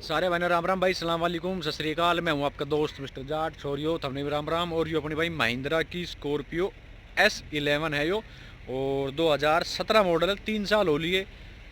सारे भाई राम राम भाई, सलाम वालेकुम, सत श्री अकाल। मैं हूं आपका दोस्त मिस्टर जाट छोरियो, थमने भी राम राम। और यो अपनी भाई महिंद्रा की स्कॉर्पियो S11 है यो, और 2017 मॉडल है। 3 साल हो लिए,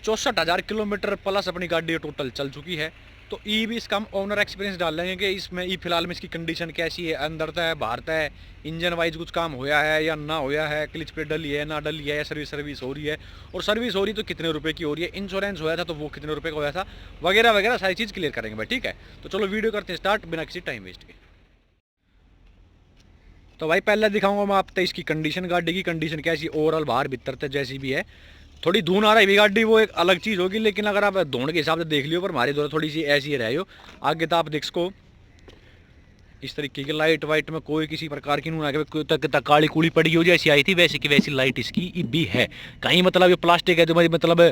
64,000 किलोमीटर प्लस अपनी गाड़ी टोटल चल चुकी है। तो ई भी इसका हम ओनर एक्सपीरियंस डाल लेंगे कि इसमें ई फिलहाल में इसकी कंडीशन कैसी है, अंदर है बाहर है, इंजन वाइज कुछ काम होया है या ना होया है, क्लिच पे डली है ना डली है, या सर्विस हो रही है, और सर्विस हो रही तो कितने रुपए की हो रही है, इंश्योरेंस होया था तो वो कितने रुपए का होया था, वगैरह वगैरह सारी चीज़ क्लियर करेंगे भाई। ठीक है, तो चलो वीडियो करते हैं स्टार्ट बिना किसी टाइम वेस्ट के। तो भाई पहले दिखाऊंगा मैं आपको इसकी कंडीशन, गाड़ी की कंडीशन कैसी ओवरऑल बाहर भीतर तक जैसी भी है। थोड़ी धून आ रही है गाड़ी, वो एक अलग चीज़ होगी, लेकिन अगर आप धुन के हिसाब से देख लियो, पर हमारी दौरा थोड़ी सी ऐसी रही हो। आगे तो आप देख सको इस तरीके की लाइट वाइट में कोई किसी प्रकार की नून आगे तक काली कूड़ी पड़ी हो, जैसी आई थी वैसी की वैसी लाइट इसकी भी है। कहीं मतलब ये प्लास्टिक है जो मतलब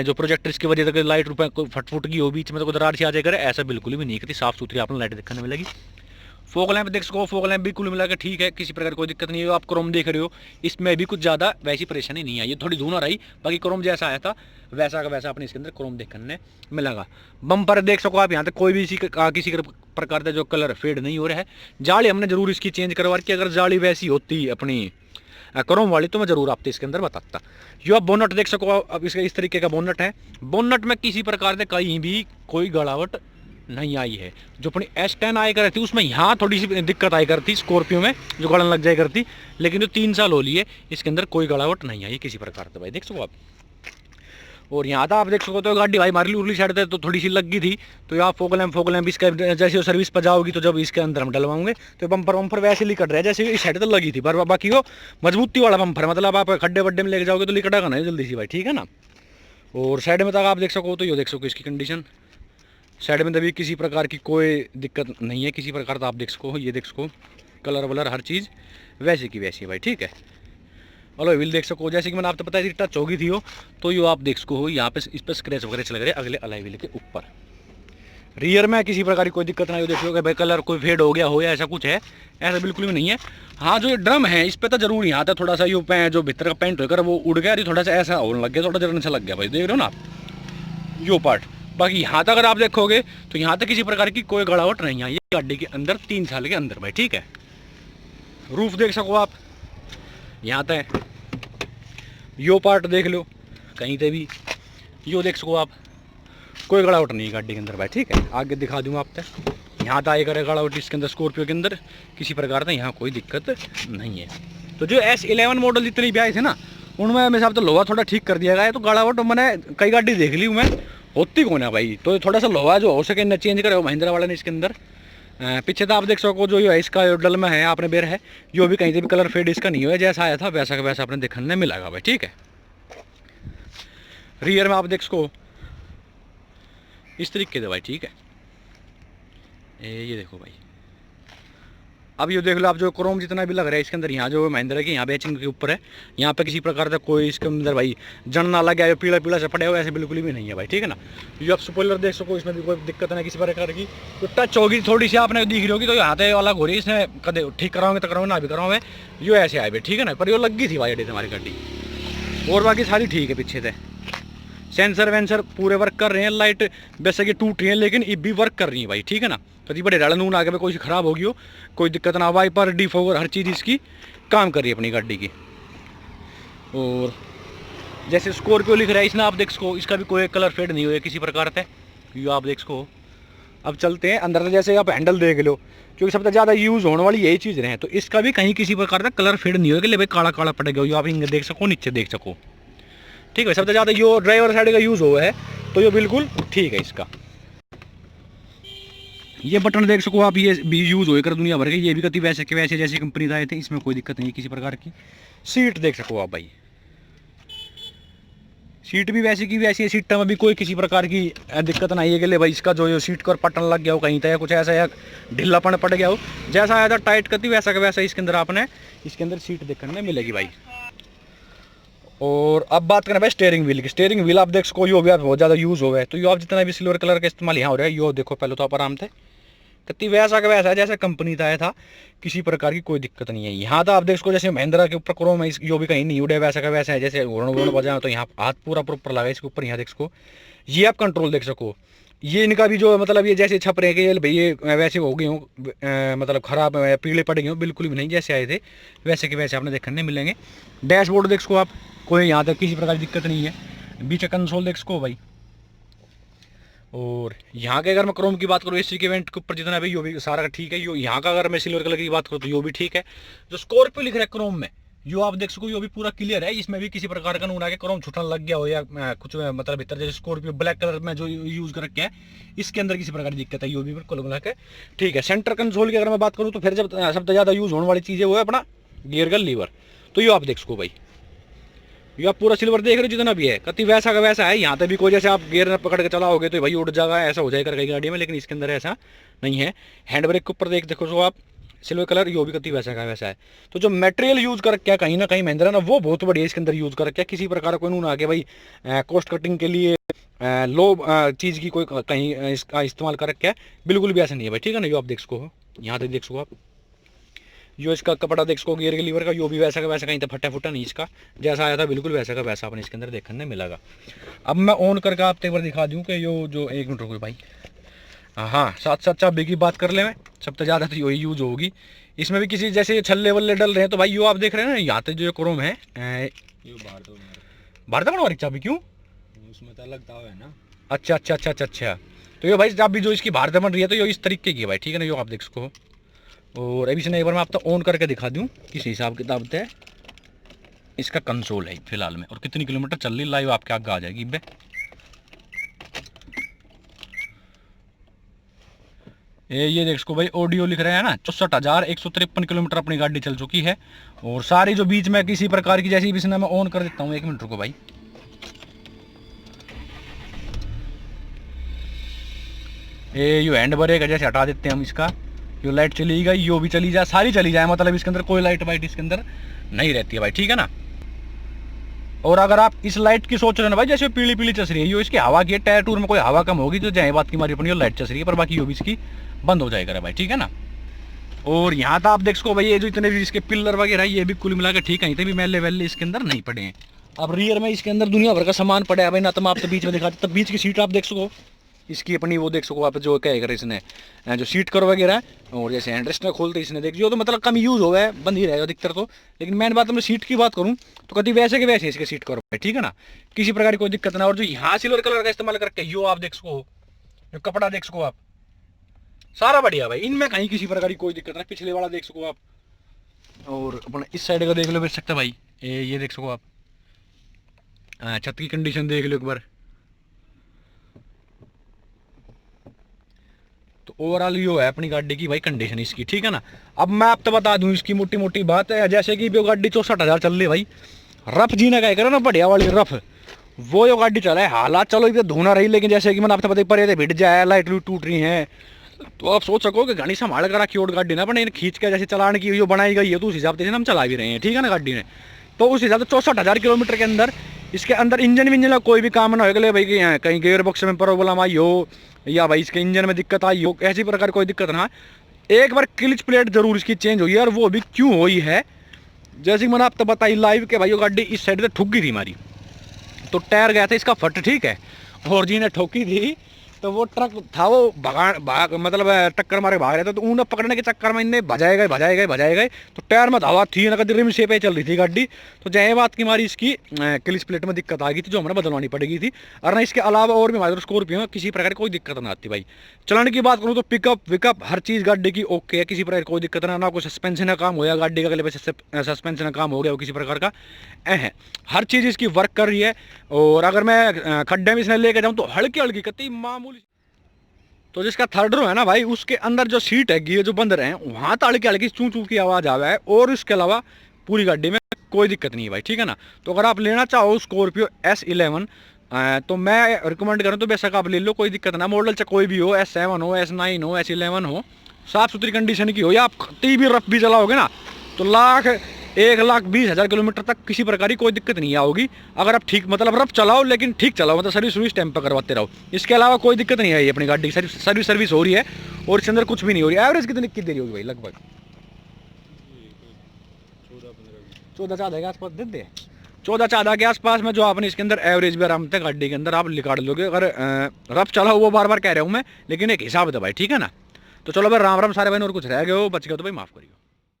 जो प्रोजेक्टर इसकी वजह से लाइट फट फुट की हो, बीच में तो दरार से आ जाए करे, ऐसा बिल्कुल भी नहीं करती। साफ सुथरी आपने लाइट दिखने मिलेगी। फोक लैंप देख सको, फोक लैंप भी कुल मिला के ठीक है, किसी प्रकार कोई दिक्कत नहीं है। आप क्रोम देख रहे हो, इसमें भी कुछ ज़्यादा वैसी परेशानी नहीं आई, ये थोड़ी धुन आ रही, बाकी क्रोम जैसा आया था वैसा का वैसा अपने इसके अंदर क्रोम देखने मिलेगा। बम्पर देख सको आप, यहाँ तक कोई भी किसी प्रकार का जो कलर फेड नहीं हो रहा है। जाली हमने जरूर इसकी चेंज करवा रखी, अगर जाली वैसी होती अपनी क्रोम वाली तो मैं जरूर आपको इसके अंदर बताता। यो आप बोनट देख सको, अब इसका इस तरीके का बोनट है। बोनट में किसी प्रकार से कहीं भी कोई गड़ावट नहीं आई है। जो अपनी S10 आया करती थी उसमें यहाँ थोड़ी सी दिक्कत आई करती, स्कॉर्पियो में जो गड़न लग जाए करती, लेकिन जो 3 साल हो लिए इसके अंदर कोई गड़ावट नहीं आई किसी प्रकार से भाई, देख सको आप। और यहाँ था आप देख सको, तो गाड़ी भाई मारली उरली साइड तो थोड़ी सी लगी थी, तो यहाँ फोक लैम्प इसका जैसे सर्विस पर जाओगी तो जब इसके अंदर हम डलवाओगे तो बम्पर वम्पर वैसे लिकट रहा है जैसे इस साइड तो लगी थी, पर बाकी वो मजबूती वाला बम्पर, मतलब आप खड्डे वड्डे में लेके जाओगे तो लिकटेगा नहीं जल्दी सी भाई, ठीक है ना। और साइड में तक आप देख सको, तो ये देख सको इसकी कंडीशन, साइड में तभी किसी प्रकार की कोई दिक्कत नहीं है किसी प्रकार का। आप देख सको, ये देख सको कलर वलर हर चीज़ वैसे की वैसी है भाई, ठीक है। अलॉय व्हील देख सको, जैसे कि मैंने आपको बताया थी टच होगी थी हो, तो ये आप देख सको यहाँ पे इस पर स्क्रैच वगैरह चल रहे अगले अलॉय व्हील के ऊपर। रियर में किसी प्रकार की कोई दिक्कत नहीं हो, देखो भाई कलर कोई फेड हो गया हो या ऐसा कुछ है, ऐसा बिल्कुल भी नहीं है। हाँ जो ये ड्रम है इस पर तो जरूर यहाँ था थोड़ा सा ये जो भीतर का पेंट होकर वो उड़ गया, थोड़ा सा ऐसा होने लग गया, थोड़ा जरन सा लग गया भाई, देख रहे हो ना आप यो पार्ट। बाकी यहाँ तक अगर आप देखोगे तो यहाँ तक किसी प्रकार की कोई गड़ावट नहीं आई है गाड़ी के अंदर 3 साल के अंदर भाई, ठीक है। रूफ देख सको आप, यहाँ तक यो पार्ट देख लो, कहीं पे भी यो देख सको आप, कोई गड़ावट नहीं है गाड़ी के अंदर भाई, ठीक है। आगे दिखा दूँगा आप तक, यहाँ तक आए करे गड़ावट इसके अंदर स्कॉर्पियो के अंदर किसी प्रकार का यहाँ कोई दिक्कत नहीं है। तो जो S11 मॉडल जितनी भी आए थे ना, उनमें मेरे हिसाब से लोहा थोड़ा ठीक कर दिया गया है। तो गड़ावट मैंने कई गाड़ी देख ली हूँ मैं, होती कौन है भाई, तो थोड़ा सा लोहा जो हो सके न चेंज करे महिंद्रा वाला ने इसके अंदर। पीछे तो आप देख सको जो है इसका डल में है आपने बेर है, जो भी कहीं से भी कलर फेड इसका नहीं हुआ, जैसा आया था वैसा का वैसा अपने देखने मिलेगा भाई, ठीक है। रियर में आप देख सको इस तरीके से भाई, ठीक है। ये देखो भाई, अब ये देख लो आप, जो क्रोम जितना भी लग रहा है इसके अंदर, यहाँ जो महिंद्रा के यहाँ बेचिंग के ऊपर है, यहाँ पे किसी प्रकार का कोई इसके अंदर भाई जन ना लगा है, पीला पीला से पड़े हुआ ऐसे बिल्कुल भी नहीं है भाई, ठीक है ना। ये आप स्पॉइलर देख सको, इसमें भी कोई दिक्कत नहीं किसी प्रकार की। तो टच होगी थोड़ी सी आपने दिख रही होगी, तो यहाँ पे अलग हो रही है, इसने कदे ठीक कराओगे तो कराओगे ना भी कराओगे, यो ऐसे आए भाई, ठीक है ना। पर यो लगी थी भाई अड्डे हमारी गाड़ी, और बाकी सारी ठीक है पीछे से। सेंसर वेंसर पूरे वर्क कर रहे हैं, लाइट वैसे कि टूट रही है लेकिन ये भी वर्क कर रही है भाई, ठीक है ना। कभी बड़े डाला नून आगे कोई ख़राब होगी हो, कोई दिक्कत ना, वाइपर डिफोगर हर चीज़ इसकी काम कर रही है अपनी गाड़ी की। और जैसे स्कॉर्पियो लिख रहा है इसने, आप देख सको इसका भी कोई कलर फेड नहीं हुआ किसी प्रकार से, ये आप देख सको। अब चलते हैं अंदर, जैसे आप हैंडल देख लो, क्योंकि सबसे ज़्यादा यूज़ होने वाली यही चीज़ रहे, तो इसका भी कहीं किसी प्रकार का कलर फेड नहीं होगा, भाई काला काला पड़ गया, आप इंगे देख सको, नीचे देख सको, ठीक है। सबसे ज़्यादा यो ड्राइवर साइड का यूज़ हुआ है, तो ये बिल्कुल ठीक है इसका। ये बटन देख सको आप, ये भी यूज़ हो कर दुनिया भर के, ये भी कति वैसे के वैसे जैसी कंपनी आए थे, इसमें कोई दिक्कत नहीं है किसी प्रकार की। सीट देख सको आप भाई, सीट भी वैसी की वैसी है, सीट में भी कोई किसी प्रकार की दिक्कत नहीं है कि ले भाई इसका जो सीट का पटन लग गया हो कहीं तक, कुछ ऐसा या ढीलापन पड़ गया हो, जैसा आया था टाइट करती वैसा का वैसा इसके अंदर आपने इसके अंदर सीट देखने मिलेगी भाई। और अब बात करें भाई स्टीयरिंग व्हील की, स्टीयरिंग व्हील आप देख सको यो भी बहुत ज़्यादा यूज़ हो गया है, तो यो आप जितना भी सिल्वर कलर का इस्तेमाल यहाँ हो रहा है, यो देखो पहले तो आप आराम थे कति वैसा का वैसा है जैसे कंपनी का आया था, किसी प्रकार की कोई दिक्कत नहीं है। यहाँ तो आप देख सको जैसे महिंद्रा के ऊपर क्रोम है, यो भी कहीं नहीं उड़े, वैसा का वैसा है, जैसे हॉर्न वॉर्न बजाए तो यहाँ हाथ पूरा प्रॉपर लगा इसके ऊपर, यहाँ देख सको ये आप कंट्रोल देख सको, ये इनका भी जो मतलब ये जैसे छप रहे कि भाई ये वैसे हो गए हों, मतलब ख़राब पीले पड़ गए हों, बिल्कुल भी नहीं, जैसे आए थे वैसे के वैसे आपने देखने नहीं मिलेंगे। डैशबोर्ड देख सको आप, कोई यहाँ तक किसी प्रकार की दिक्कत नहीं है। बीच कंसोल देख सको भाई। और यहाँ के अगर मैं क्रोम की बात करूँ, एसी के इवेंट के ऊपर जितना भी यो भी सारा ठीक है। यो यहाँ का अगर मैं सिल्वर कलर की बात करूँ तो यो भी ठीक है। जो स्कॉर्पियो लिख रहा है क्रोम में, यो आप देख सको यो भी पूरा क्लियर है। इसमें भी किसी प्रकार का नून आके क्रोम छुटने लग गया हो या कुछ मतलब भीतर जैसे स्कॉर्पियो ब्लैक कलर में जो यूज कर रखा है, इसके अंदर किसी प्रकार की दिक्कत है। यो भी बिल्कुल ब्लैक है, ठीक है। सेंटर कंसोल की अगर मैं बात करूँ तो फिर जब सबसे ज़्यादा यूज होने वाली चीज़ है वो है अपना गियर का लीवर। तो यो आप देख सको भाई, ये आप पूरा सिल्वर देख रहे हो जितना भी है, कति वैसा का वैसा है। यहाँ पे भी कोई जैसे आप गियर पकड़ के चलाओगे तो भाई उड़ जाएगा, ऐसा हो जाएगा कई गाड़ी में, लेकिन इसके अंदर ऐसा नहीं है। हैंड ब्रेक के ऊपर देखो तो आप सिल्वर कलर, यो भी कति वैसा का वैसा है। तो जो मटेरियल यूज कर क्या कहीं ना कहीं महिंद्रा ना वो बहुत बढ़िया इसके अंदर यूज कर क्या, किसी प्रकार कोई नून आके भाई कॉस्ट कटिंग के लिए लो चीज़ की कोई कहीं इसका इस्तेमाल कर क्या, बिल्कुल भी ऐसा नहीं है भाई, ठीक है ना। यो आप देख सको, यहाँ तक देख सको आप, यो इसका कपड़ा देख सको गियर के लीवर का, यो भी वैसा का वैसा, कहीं तो फटा फुटा नहीं, इसका जैसा आया था बिल्कुल वैसा का वैसा अपने इसके अंदर देखने मिलेगा। अब मैं ऑन करके आपको एक बार दिखा दूँ कि यो जो, एक मिनट रुको भाई, हाँ साथ साथ चाबी की बात कर ले, मैं सबसे ज़्यादा तो यही यूज होगी। इसमें भी किसी जैसे छल्ले वल्ले डल रहे हैं तो भाई यो आप देख रहे हैं ना, यहाँ तक जो क्रोम है भारत वाली चाबी, क्यों उसमें तो अलग दाव है ना। अच्छा अच्छा अच्छा अच्छा अच्छा। तो ये भाई चाबी जो इसकी भारत बन रही है तो यो इस तरीके की है भाई, ठीक है ना। यो आप देख सको, और अभी से एक बार मैं आपको ऑन करके दिखा दूं किस हिसाब किताब से इसका कंसोल है फिलहाल में, और कितनी किलोमीटर चल रही लाइव आपके आगे आ जाएगी बे। ये देख सको भाई, ऑडियो लिख रहे हैं ना, 64,153 किलोमीटर अपनी गाड़ी चल चुकी है। और सारी जो बीच में किसी प्रकार की जैसी भी मैं ऑन कर देता हूँ, एक मिनट रुको भाई। ये हैंड ब्रेक है जैसे हटा देते हैं हम इसका, यो लाइट चली गई, यो भी चली जाए, सारी चली जाए, मतलब इसके अंदर कोई लाइट वाइट इसके अंदर नहीं रहती है भाई, ठीक है ना। और अगर आप इस लाइट की सोच रहे हो ना भाई, जैसे पीली पीली चस रही है, यो इसकी हवा की है, टायर टूर में कोई हवा कम होगी तो जाए बात की मारी अपनी लाइट चस रही है, पर बाकी यो भी इसकी बंद हो जाएगा भाई, ठीक है ना। और यहाँ तो आप देख सको भाई, ये जो इतने भी इसके पिलर वगैरह ये भी कुल मिला के ठीक है, इतने भी मैले वैले इसके अंदर नहीं पड़े हैं। अब रियर में इसके अंदर दुनिया भर का सामान पड़ा है भाई ना, तो मैं आपको बीच में दिखाता, तब बीच की सीट आप देख सको इसकी अपनी, वो देख सको आप जो क्या है इसने जो सीट कवर वगैरह है, और जैसे हैंड रेस्ट खोलते इसने देख जो, तो मतलब कम यूज़ हो गया है, बंद ही रहेगा अधिकतर तो। लेकिन मेन बात मैं सीट की बात करूँ तो कभी वैसे के वैसे इसके सीट कवर है, ठीक है ना, किसी प्रकार की कोई दिक्कत ना। और जो यहाँ सिल्वर कलर का इस्तेमाल करके यो आप देख सको, जो कपड़ा देख सको आप, सारा बढ़िया भाई, इनमें कहीं किसी प्रकार की कोई दिक्कत ना। पिछले वाला देख सको आप, और अपना इस साइड का देख लो बेच सकते भाई, ये देख सको आप, छत की कंडीशन देख लो एक बार। तो ओवरऑल यो है अपनी गाड़ी की भाई कंडीशन इसकी, ठीक है ना। अब मैं आपको बता दूं इसकी मोटी मोटी बात है, जैसे कि वो गाड़ी 64,000 चल रही भाई, रफ जीना क्या करो ना, बढ़िया वाली रफ, वो यो गाड़ी चला है। हालात चलो इधर धोना रही, लेकिन जैसे कि मैंने आपको पता पर भिड़ जाए, लाइट टूट रही है, तो आप सोच सको कि घनी संभाल कर रखी और गाड़ी ना बने, खींच के जैसे चलाने की जो बनाई गई है तो उस हिसाब से हम चला भी रहे हैं, ठीक है ना गाड़ी ने। तो उस हिसाब से 64,000 किलोमीटर के अंदर इसके अंदर इंजन विंजन का कोई भी काम ना होगा भाई, कि कहीं गेयर बॉक्स में प्रॉब्लम आई हो या भाई इसके इंजन में दिक्कत आई हो, ऐसी प्रकार कोई दिक्कत ना। एक बार क्लिच प्लेट जरूर इसकी चेंज हुई है, और वो भी क्यों हुई है, जैसे कि मैंने आपको बताई लाइव के भाई, वो गाड़ी इस साइड से ठुक गई थी हमारी, तो टायर गया था इसका फट, ठीक है, और जी ने ठोकी थी तो वो ट्रक था वो भाग मतलब टक्कर मारे भाग रहे थे, तो उन्हें पकड़ने के चक्कर में इन्हें भजाए गए तो टायर में धावा थी ना, कभी रिम से पे चल रही थी गाड़ी, तो जय बात की हमारी इसकी क्लिच प्लेट में दिक्कत आ गई थी, जो हमें बदलवानी पड़ेगी थी। और ना इसके अलावा और भी हमारे स्कॉर्पियो में किसी प्रकार की कोई दिक्कत ना आती भाई। चलाने की बात करूँ तो पिकअप विकअप हर चीज़ गाड़ी की ओके है, किसी प्रकार की कोई दिक्कत ना कोई सस्पेंशन का काम होया, गाड़ी का अगले सस्पेंशन का काम हो गया किसी प्रकार का है, हर चीज़ इसकी वर्क कर रही है। और अगर मैं खड्डे में इसने लेके जाऊँ तो हल्की हल्की कतई मामूली, तो जिसका थर्ड रो है ना भाई, उसके अंदर जो सीट है ये जो बंद रहे हैं वहाँ तो हल्की हल्की चू चू की आवाज़ आ रहा है, और इसके अलावा पूरी गाड़ी में कोई दिक्कत नहीं है भाई, ठीक है ना। तो अगर आप लेना चाहो स्कॉर्पियो S11 तो मैं रिकमेंड करूँ तो बेशक आप ले लो, कोई दिक्कत ना, मॉडल चाहे कोई भी हो, S7 हो, S9 हो, S11 हो, साफ़ सुथरी कंडीशन की हो, या आप कहीं भी रफ भी चलाओगे ना तो 1,20,000 किलोमीटर तक किसी प्रकार की कोई दिक्कत नहीं आओगी, अगर आप ठीक मतलब रफ चलाओ, लेकिन ठीक चलाओ, मतलब सर्विस टाइम पर करवाते रहो। इसके अलावा कोई दिक्कत नहीं आई अपनी गाड़ी की, सर्विस हो रही है, और इसके अंदर कुछ भी नहीं हो रही। एवरेज कितनी देरी होगी भाई, लगभग 14-15 के आसपास दे दे। 14-14 के आसपास में जो आपने इसके अंदर एवरेज भी आराम से गाड़ी के अंदर आप निकाल लोगे। अगर रफ चला हुआ बार बार कह रहा हूँ मैं, लेकिन एक हिसाब है भाई, ठीक है ना। तो चलो भाई राम राम सारे भाई, और कुछ रह गए हो बच गए तो भाई माफ़ करिए।